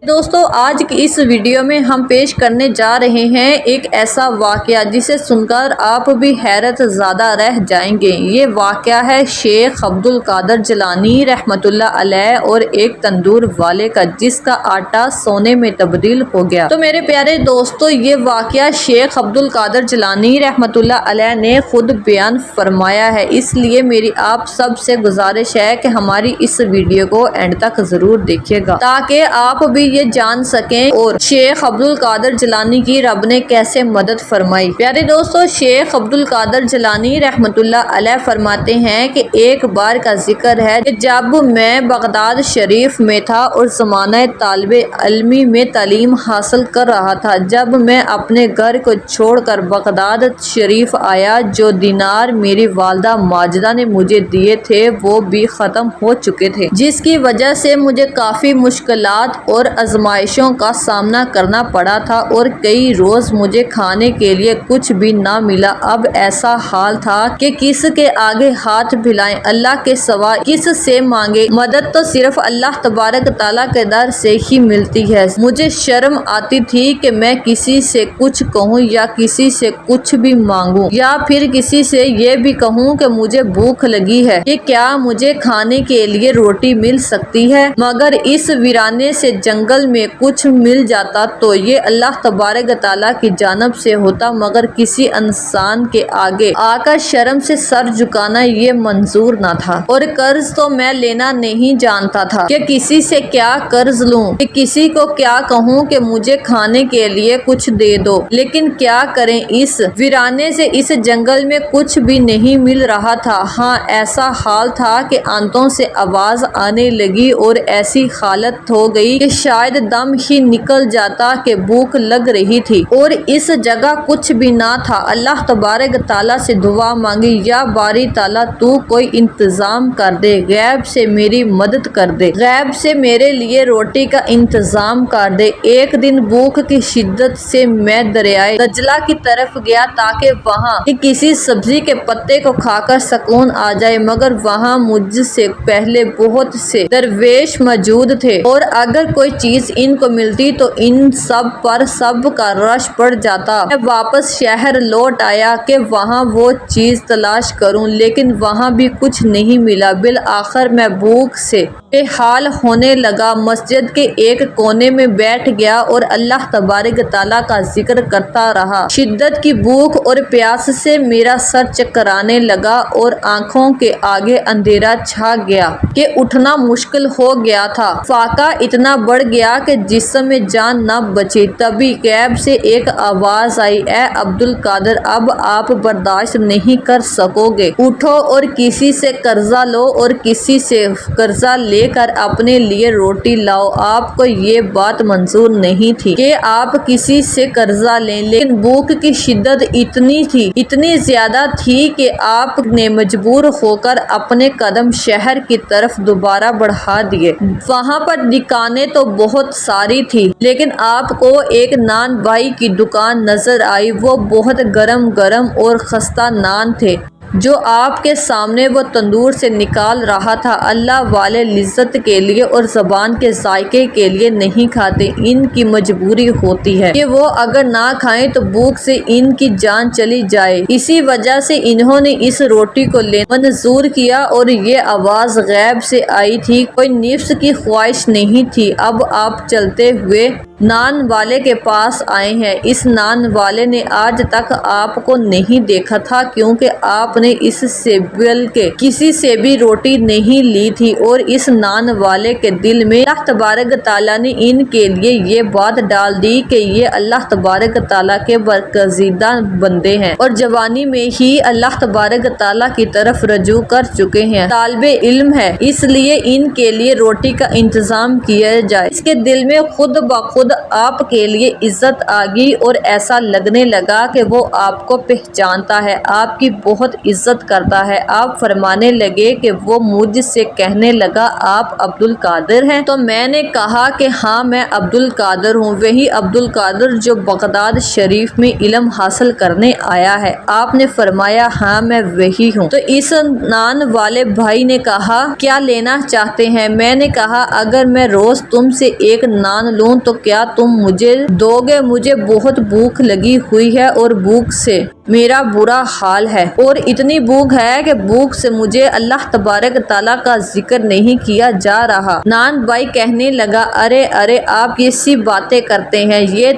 دوستو آج کی اس ویڈیو میں ہم پیش کرنے جا رہے ہیں ایک ایسا واقعہ جسے سن کر آپ بھی حیرت زدہ رہ جائیں گے۔ یہ واقعہ ہے شیخ عبد القادر جیلانی رحمۃ اللہ علیہ اور ایک تندور والے کا جس کا آٹا سونے میں تبدیل ہو گیا۔ تو میرے پیارے دوستو یہ واقعہ شیخ عبد القادر جیلانی رحمۃ اللہ علیہ نے خود بیان فرمایا ہے، اس لیے میری آپ سب سے گزارش ہے کہ ہماری اس ویڈیو کو اینڈ تک ضرور دیکھیے گا تاکہ آپ بھی یہ جان سکیں اور شیخ عبد القادر جیلانی کی رب نے کیسے مدد فرمائی۔ پیارے دوستو شیخ عبد القادر جیلانی رحمۃ اللہ علیہ فرماتے ہیں کہ ایک بار کا ذکر ہے کہ جب میں بغداد شریف میں تھا اور زمانہ طالب علمی میں تعلیم حاصل کر رہا تھا، جب میں اپنے گھر کو چھوڑ کر بغداد شریف آیا، جو دینار میری والدہ ماجدہ نے مجھے دیے تھے وہ بھی ختم ہو چکے تھے، جس کی وجہ سے مجھے کافی مشکلات اور آزمائشوں کا سامنا کرنا پڑا تھا اور کئی روز مجھے کھانے کے لیے کچھ بھی نہ ملا۔ اب ایسا حال تھا کہ کس کے آگے ہاتھ پھیلائیں، اللہ کے سوا کس سے مانگے، مدد تو صرف اللہ تبارک تعالیٰ کے در سے ہی ملتی ہے۔ مجھے شرم آتی تھی کہ میں کسی سے کچھ کہوں یا کسی سے کچھ بھی مانگوں یا پھر کسی سے یہ بھی کہوں کہ مجھے بھوک لگی ہے کہ کیا مجھے کھانے کے لیے روٹی مل سکتی ہے، مگر اس ویرانے سے جنگل میں کچھ مل جاتا تو یہ اللہ تبارک تعالیٰ کی جانب سے ہوتا، مگر کسی انسان کے آگے آ کر شرم سے سر جھکانا یہ منظور نہ تھا۔ اور قرض تو میں لینا نہیں جانتا تھا کہ کسی سے کیا قرض لوں، کہ کسی کو کیا کہوں کہ مجھے کھانے کے لیے کچھ دے دو، لیکن کیا کریں، اس ویرانے سے اس جنگل میں کچھ بھی نہیں مل رہا تھا۔ ہاں ایسا حال تھا کہ آنتوں سے آواز آنے لگی اور ایسی حالت ہو گئی کہ شاید دم ہی نکل جاتا کہ بھوک لگ رہی تھی اور اس جگہ کچھ بھی نہ تھا۔ اللہ تبارک تعالیٰ سے دعا مانگی، یا باری تعالیٰ تو کوئی انتظام کر دے، غیب سے میری مدد کر دے، غیب سے میرے لیے روٹی کا انتظام کر دے۔ ایک دن بھوک کی شدت سے میں دریائے دجلہ کی طرف گیا تاکہ وہاں کی کسی سبزی کے پتے کو کھا کر سکون آ جائے، مگر وہاں مجھ سے پہلے بہت سے درویش موجود تھے اور اگر کوئی چیز ان کو ملتی تو ان سب پر سب کا رش پڑ جاتا۔ میں واپس شہر لوٹ آیا کہ وہاں وہ چیز تلاش کروں، لیکن وہاں بھی کچھ نہیں ملا۔ بالآخر میں بھوک سے بے حال ہونے لگا، مسجد کے ایک کونے میں بیٹھ گیا اور اللہ تبارک تعالیٰ کا ذکر کرتا رہا۔ شدت کی بھوک اور پیاس سے میرا سر چکرانے لگا اور آنکھوں کے آگے اندھیرا چھا گیا کہ اٹھنا مشکل ہو گیا تھا۔ فاقہ اتنا بڑھ گیا کہ جسم میں جان نہ بچی۔ تبھی غیب سے ایک آواز آئی، اے عبد القادر، اب آپ برداشت نہیں کر سکو گے، اٹھو اور کسی سے قرضہ لو اور کسی سے قرضہ لے کر اپنے لیے روٹی لاؤ۔ آپ کو یہ بات منظور نہیں تھی کہ آپ کسی سے قرضہ لیں، لیکن بھوک کی شدت اتنی زیادہ تھی کہ آپ نے مجبور ہو کر اپنے قدم شہر کی طرف دوبارہ بڑھا دیے۔ وہاں پر دکانیں تو بہت ساری تھی، لیکن آپ کو ایک نان بائی کی دکان نظر آئی۔ وہ بہت گرم اور خستہ نان تھے جو آپ کے سامنے وہ تندور سے نکال رہا تھا۔ اللہ والے لذت کے لیے اور زبان کے ذائقے کے لیے نہیں کھاتے، ان کی مجبوری ہوتی ہے کہ وہ اگر نہ کھائیں تو بھوک سے ان کی جان چلی جائے۔ اسی وجہ سے انہوں نے اس روٹی کو لینا منظور کیا اور یہ آواز غیب سے آئی تھی، کوئی نفس کی خواہش نہیں تھی۔ اب آپ چلتے ہوئے نان والے کے پاس آئے ہیں۔ اس نان والے نے آج تک آپ کو نہیں دیکھا تھا کیونکہ آپ نے اس سے بلکہ کسی سے بھی روٹی نہیں لی تھی، اور اس نان والے کے دل میں اللہ تبارک تعالیٰ نے ان کے لیے یہ بات ڈال دی کہ یہ اللہ تبارک تعالیٰ کے برگزیدہ بندے ہیں اور جوانی میں ہی اللہ تبارک تعالیٰ کی طرف رجوع کر چکے ہیں، طالب علم ہے، اس لیے ان کے لیے روٹی کا انتظام کیا جائے۔ اس کے دل میں خود بخود خود آپ کے لیے عزت آ گئی اور ایسا لگنے لگا کہ وہ آپ کو پہچانتا ہے، آپ کی بہت عزت کرتا ہے۔ آپ فرمانے لگے کہ وہ مجھ سے کہنے لگا آپ عبدالقادر ہیں؟ تو میں نے کہا کہ ہاں میں عبدالقادر ہوں، وہی عبدالقادر جو بغداد شریف میں علم حاصل کرنے آیا ہے۔ آپ نے فرمایا ہاں میں وہی ہوں۔ تو اس نان والے بھائی نے کہا کیا لینا چاہتے ہیں؟ میں نے کہا اگر میں روز تم سے ایک نان لوں تو کیا تم مجھے دو گے؟ مجھے بہت بھوک لگی ہوئی ہے اور بھوک سے میرا برا حال ہے، اور اتنی بھوک ہے کہ بھوک سے مجھے اللہ تبارک تعالیٰ کا ذکر نہیں کیا جا رہا۔ نان بھائی کہنے لگا ارے ارے آپ کیسی باتیں کرتے ہیں، یہ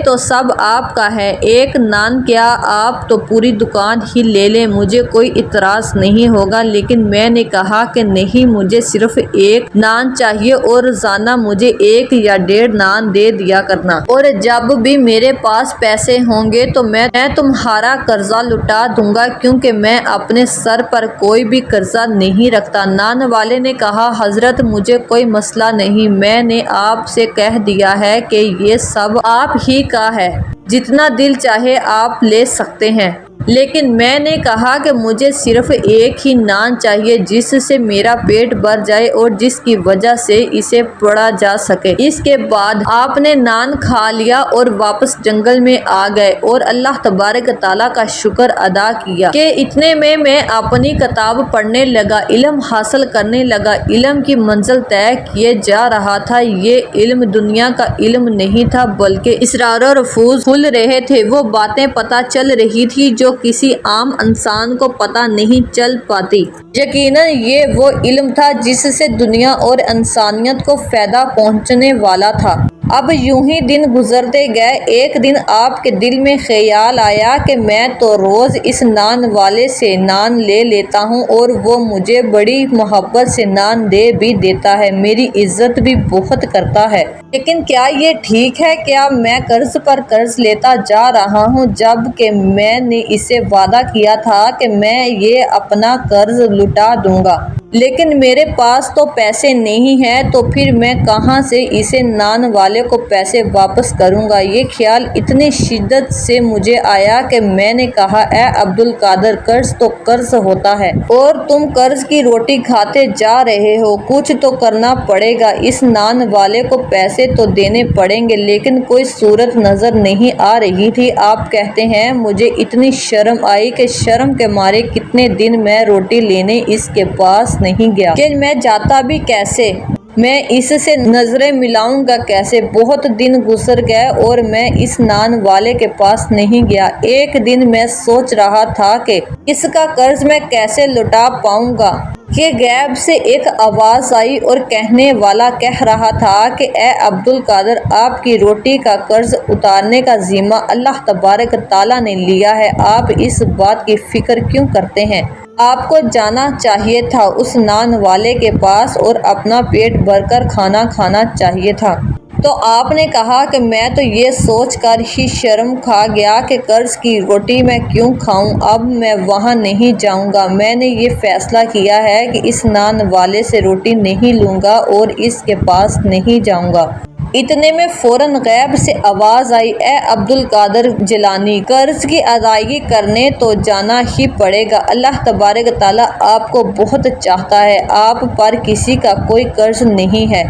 تو سب آپ کا ہے، ایک نان کیا آپ تو پوری دکان ہی لے لیں، مجھے کوئی اعتراض نہیں ہوگا۔ لیکن میں نے کہا کہ نہیں، مجھے صرف ایک نان چاہیے اور روزانہ مجھے 1 یا 1.5 نان دے دیا کرنا، اور جب بھی میرے پاس پیسے ہوں گے تو میں تمہارا قرضہ لوٹا دوں گا، کیونکہ میں اپنے سر پر کوئی بھی قرضہ نہیں رکھتا۔ نان والے نے کہا حضرت مجھے کوئی مسئلہ نہیں، میں نے آپ سے کہہ دیا ہے کہ یہ سب آپ ہی کا ہے، جتنا دل چاہے آپ لے سکتے ہیں۔ لیکن میں نے کہا کہ مجھے صرف ایک ہی نان چاہیے جس سے میرا پیٹ بھر جائے اور جس کی وجہ سے اسے پڑھا جا سکے۔ اس کے بعد آپ نے نان کھا لیا اور واپس جنگل میں آ گئے اور اللہ تبارک تعالیٰ کا شکر ادا کیا کہ اتنے میں اپنی کتاب پڑھنے لگا، علم حاصل کرنے لگا، علم کی منزل طے کیے جا رہا تھا۔ یہ علم دنیا کا علم نہیں تھا بلکہ اسرار و رفوز کھل رہے تھے، وہ باتیں پتہ چل رہی تھی جو کسی عام انسان کو پتہ نہیں چل پاتی۔ یقیناً یہ وہ علم تھا جس سے دنیا اور انسانیت کو فائدہ پہنچنے والا تھا۔ اب یوں ہی دن گزرتے گئے۔ ایک دن آپ کے دل میں خیال آیا کہ میں تو روز اس نان والے سے نان لے لیتا ہوں اور وہ مجھے بڑی محبت سے نان دے بھی دیتا ہے، میری عزت بھی بہت کرتا ہے، لیکن کیا یہ ٹھیک ہے؟ کیا میں قرض پر قرض لیتا جا رہا ہوں جب کہ میں نے اسے وعدہ کیا تھا کہ میں یہ اپنا قرض لوٹا دوں گا، لیکن میرے پاس تو پیسے نہیں ہیں، تو پھر میں کہاں سے اسے نان والے کو پیسے واپس کروں گا؟ یہ خیال اتنی شدت سے مجھے آیا کہ میں نے کہا اے عبدالقادر قرض تو قرض ہوتا ہے اور تم قرض کی روٹی کھاتے جا رہے ہو، کچھ تو کرنا پڑے گا، اس نان والے کو پیسے تو دینے پڑیں گے۔ لیکن کوئی صورت نظر نہیں آ رہی تھی۔ آپ کہتے ہیں مجھے اتنی شرم آئی کہ شرم کے مارے کتنے دن میں روٹی لینے اس کے پاس نہیں گیا کہ میں جاتا بھی کیسے، میں اس سے نظریں ملاؤں گا کیسے؟ بہت دن گزر گئے اور میں اس نان والے کے پاس نہیں گیا۔ ایک دن میں سوچ رہا تھا کہ اس کا قرض میں کیسے لوٹا پاؤں گا کہ غیب سے ایک آواز آئی اور کہنے والا کہہ رہا تھا کہ اے عبدالقادر آپ کی روٹی کا قرض اتارنے کا ذمہ اللہ تبارک تعالیٰ نے لیا ہے، آپ اس بات کی فکر کیوں کرتے ہیں؟ آپ کو جانا چاہیے تھا اس نان والے کے پاس اور اپنا پیٹ بھر کر کھانا کھانا چاہیے تھا۔ تو آپ نے کہا کہ میں تو یہ سوچ کر ہی شرم کھا گیا کہ قرض کی روٹی میں کیوں کھاؤں، اب میں وہاں نہیں جاؤں گا، میں نے یہ فیصلہ کیا ہے کہ اس نان والے سے روٹی نہیں لوں گا اور اس کے پاس نہیں جاؤں گا۔ اتنے میں فوراً غیب سے آواز آئی اے عبدالقادر جیلانی قرض کی ادائیگی کرنے تو جانا ہی پڑے گا، اللہ تبارک تعالیٰ آپ کو بہت چاہتا ہے، آپ پر کسی کا کوئی قرض نہیں ہے،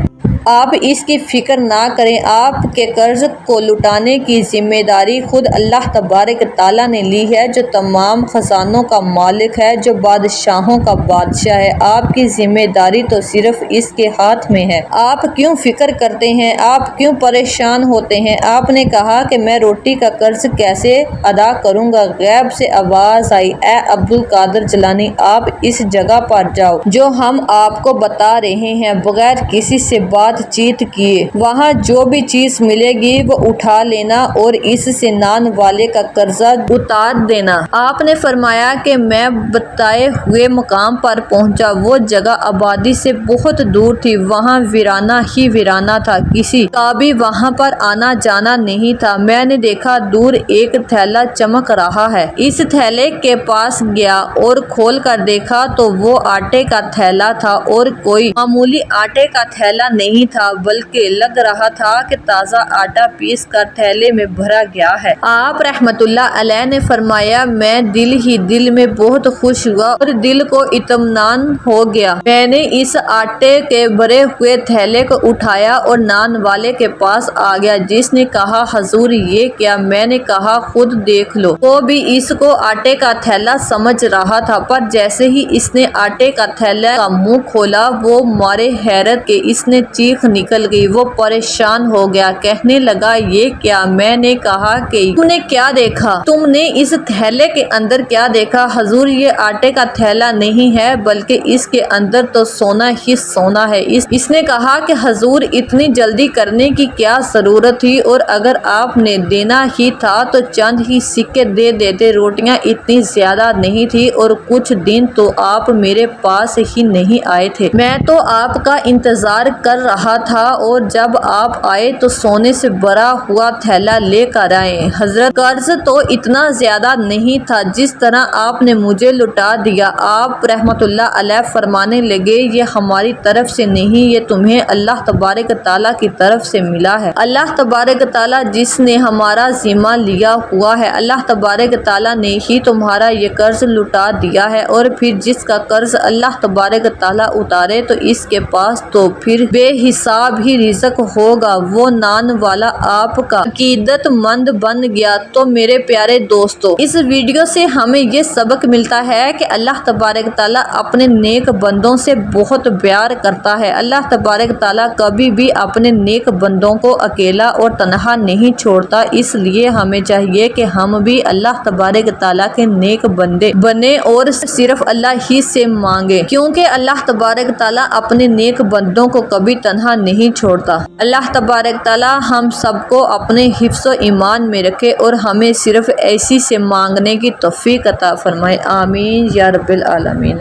آپ اس کی فکر نہ کریں، آپ کے قرض کو لوٹانے کی ذمہ داری خود اللہ تبارک تعالیٰ نے لی ہے جو تمام خزانوں کا مالک ہے، جو بادشاہوں کا بادشاہ ہے، آپ کی ذمہ داری تو صرف اس کے ہاتھ میں ہے، آپ کیوں فکر کرتے ہیں، آپ کیوں پریشان ہوتے ہیں؟ آپ نے کہا کہ میں روٹی کا قرض کیسے ادا کروں گا؟ غیب سے آواز آئی اے عبدالقادر جیلانی آپ اس جگہ پر جاؤ جو ہم آپ کو بتا رہے ہیں، بغیر کسی سے بات چیت کیے وہاں جو بھی چیز ملے گی وہ اٹھا لینا اور اس سے نان والے کا قرضہ اتار دینا۔ آپ نے فرمایا کہ میں بتائے ہوئے مقام پر پہنچا، وہ جگہ آبادی سے بہت دور تھی، وہاں ویرانہ ہی ویرانہ تھا، کسی کا بھی وہاں پر آنا جانا نہیں تھا۔ میں نے دیکھا دور ایک تھیلا چمک رہا ہے، اس تھیلے کے پاس گیا اور کھول کر دیکھا تو وہ آٹے کا تھیلا تھا اور کوئی معمولی آٹے کا تھیلا نہیں نہیں تھا بلکہ لگ رہا تھا کہ تازہ آٹا پیس کر تھیلے میں بھرا گیا ہے۔ آپ رحمت اللہ علیہ نے فرمایا میں دل ہی دل میں بہت خوش ہوا اور دل کو اطمینان ہو گیا۔ میں نے اس آٹے کے بھرے ہوئے تھیلے کو اٹھایا اور نان والے کے پاس آ گیا جس نے کہا حضور یہ کیا؟ میں نے کہا خود دیکھ لو۔ وہ بھی اس کو آٹے کا تھیلا سمجھ رہا تھا، پر جیسے ہی اس نے آٹے کا تھیلا کا منہ کھولا وہ مارے حیرت کے اس نے چیخ نکل گئی۔ وہ پریشان ہو گیا، کہنے لگا یہ کیا؟ میں نے کہا کہ تم نے کیا دیکھا؟ تم نے اس تھیلے کے اندر کیا دیکھا؟ حضور یہ آٹے کا تھیلا نہیں ہے بلکہ اس کے اندر تو سونا ہی سونا ہے۔ اس نے کہا کہ حضور اتنی جلدی کرنے کی کیا ضرورت تھی، اور اگر آپ نے دینا ہی تھا تو چند ہی سکے دے دیتے، روٹیاں اتنی زیادہ نہیں تھی اور کچھ دن تو آپ میرے پاس ہی نہیں آئے تھے۔ میں تو آپ کا انتظار کر رہا تھا اور جب آپ آئے تو سونے سے بھرا ہوا تھیلا لے کر آئے۔ حضرت قرض تو اتنا زیادہ نہیں تھا جس طرح آپ نے مجھے لٹا دیا۔ آپ رحمت اللہ علیہ فرمانے لگے یہ ہماری طرف سے نہیں، یہ تمہیں اللہ تبارک تعالیٰ کی طرف سے ملا ہے۔ اللہ تبارک تعالیٰ جس نے ہمارا ذمہ لیا ہوا ہے، اللہ تبارک تعالیٰ نے ہی تمہارا یہ قرض لٹا دیا ہے، اور پھر جس کا قرض اللہ تبارک تعالیٰ اتارے تو اس کے پاس تو پھر بے حساب ہی رزق ہوگا۔ وہ نان والا آپ کا عقیدت مند بن گیا۔ تو میرے پیارے دوستو، اس ویڈیو سے ہمیں یہ سبق ملتا ہے کہ اللہ تبارک تعالیٰ اپنے نیک بندوں سے بہت پیار کرتا ہے۔ اللہ تبارک تعالیٰ کبھی بھی اپنے نیک بندوں کو اکیلا اور تنہا نہیں چھوڑتا، اس لیے ہمیں چاہیے کہ ہم بھی اللہ تبارک تعالیٰ کے نیک بندے بنے اور صرف اللہ ہی سے مانگے، کیونکہ اللہ تبارک تعالیٰ اپنے نیک بندوں کو کبھی تنہا نہیں چھوڑتا۔ اللہ تبارک تعالیٰ ہم سب کو اپنے حفظ و ایمان میں رکھے اور ہمیں صرف ایسی سے مانگنے کی توفیق عطا فرمائے، آمین یا رب العالمین۔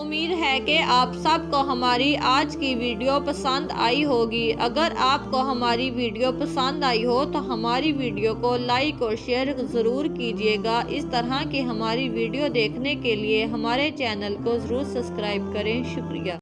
امید ہے کہ آپ سب کو ہماری آج کی ویڈیو پسند آئی ہوگی۔ اگر آپ کو ہماری ویڈیو پسند آئی ہو تو ہماری ویڈیو کو لائک اور شیئر ضرور کیجیے گا۔ اس طرح کی ہماری ویڈیو دیکھنے کے لیے ہمارے چینل کو ضرور سبسکرائب کریں۔ شکریہ۔